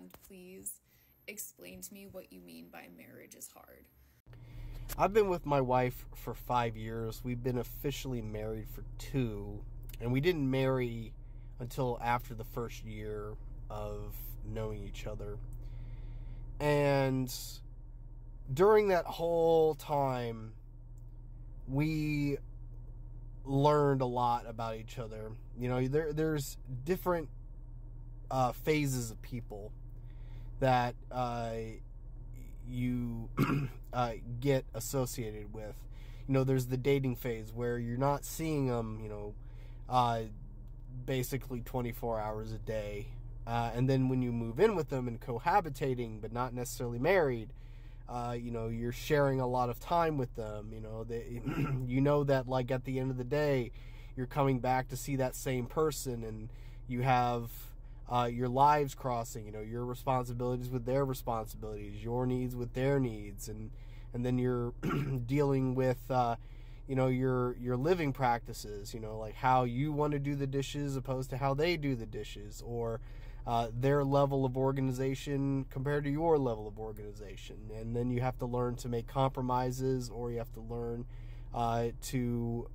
and please explain to me what you mean by marriage is hard. I've been with my wife for 5 years. We've been officially married for 2, and we didn't marry until after the first year of knowing each other. And during that whole time, we learned a lot about each other. You know, there's different phases of people that you get associated with. You know, there's the dating phase where you're not seeing them, you know, basically 24 hours a day. And then when you move in with them and cohabitating, but not necessarily married, you know, you're sharing a lot of time with them. You know, you know that, like, at the end of the day, you're coming back to see that same person, and you have your lives crossing. You know, your responsibilities with their responsibilities, your needs with their needs, and then you're dealing with you know, your living practices. You know, like how you want to do the dishes opposed to how they do the dishes, or their level of organization compared to your level of organization. And then you have to learn to make compromises, or you have to learn to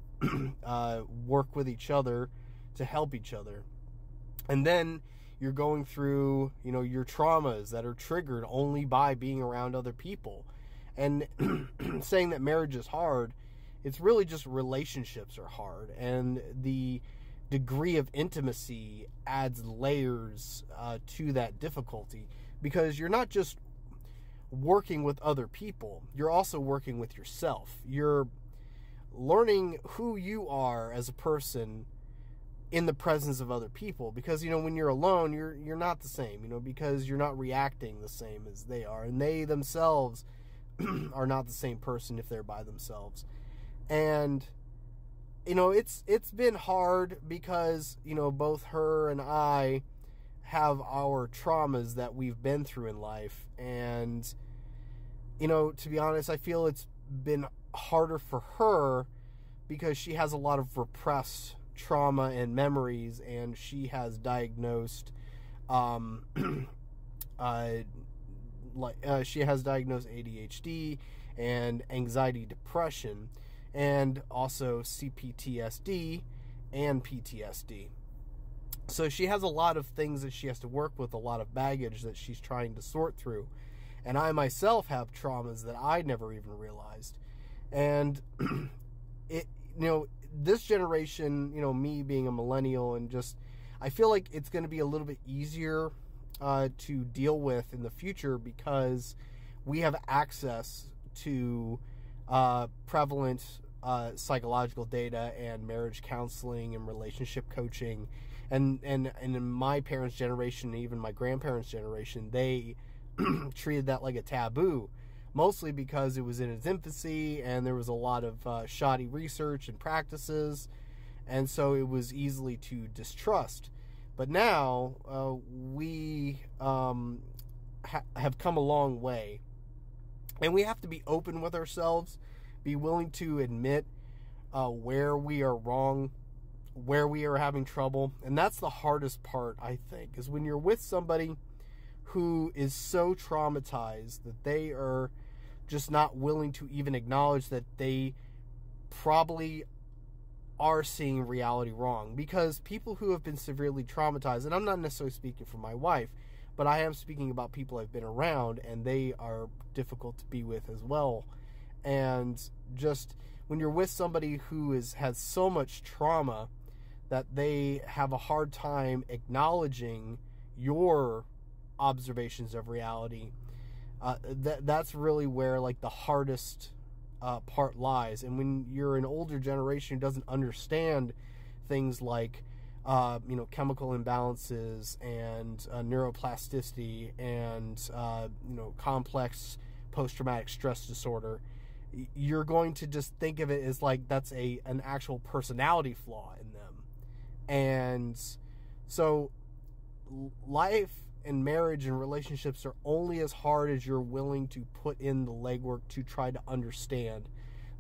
work with each other to help each other. And then you're going through, you know, your traumas that are triggered only by being around other people. And saying that marriage is hard, it's really just relationships are hard, and the degree of intimacy adds layers to that difficulty, because you're not just working with other people, you're also working with yourself. You're learning who you are as a person in the presence of other people, because, you know, when you're alone, you're not the same, you know, because you're not reacting the same as they are, and they themselves are not the same person if they're by themselves. And, you know, it's been hard because, you know, both her and I have our traumas that we've been through in life. And, you know, to be honest, I feel it's been harder for her because she has a lot of repressed trauma and memories, and she has diagnosed she has diagnosed ADHD and anxiety, depression, and also CPTSD and PTSD. So she has a lot of things that she has to work with, a lot of baggage that she's trying to sort through. And I myself have traumas that I never even realized. And it, you know, this generation, you know, me being a millennial, and just, I feel like it's going to be a little bit easier to deal with in the future, because we have access to prevalent psychological data and marriage counseling and relationship coaching. And in my parents' generation, and even my grandparents' generation, they treated that like a taboo, mostly because it was in its infancy and there was a lot of shoddy research and practices, and so it was easily to distrust. But now we have come a long way, and we have to be open with ourselves, be willing to admit where we are wrong, where we are having trouble. And that's the hardest part, I think, is when you're with somebody who is so traumatized that they are just not willing to even acknowledge that they probably are seeing reality wrong. Because people who have been severely traumatized, and I'm not necessarily speaking for my wife, but I am speaking about people I've been around, and they are difficult to be with as well. And just when you're with somebody who has so much trauma that they have a hard time acknowledging your observations of reality, that's really where, like, the hardest part lies. And when you're an older generation who doesn't understand things like you know, chemical imbalances and neuroplasticity and you know, complex post-traumatic stress disorder, you're going to just think of it as like that's an actual personality flaw in them. And so life and marriage and relationships are only as hard as you're willing to put in the legwork to try to understand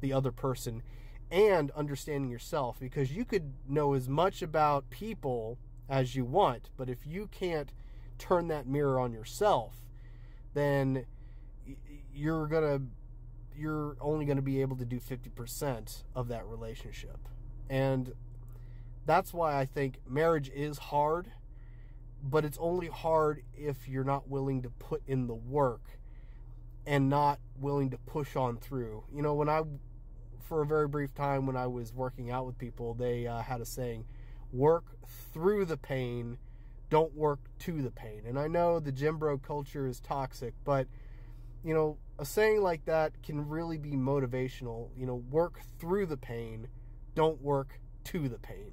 the other person and understanding yourself. Because you could know as much about people as you want, but if you can't turn that mirror on yourself, then you're only going to be able to do 50% of that relationship. And that's why I think marriage is hard, but it's only hard if you're not willing to put in the work and not willing to push on through. You know, for a very brief time when I was working out with people, they had a saying, work through the pain, don't work to the pain. And I know the gym bro culture is toxic, but, you know, a saying like that can really be motivational. You know, work through the pain, don't work to the pain.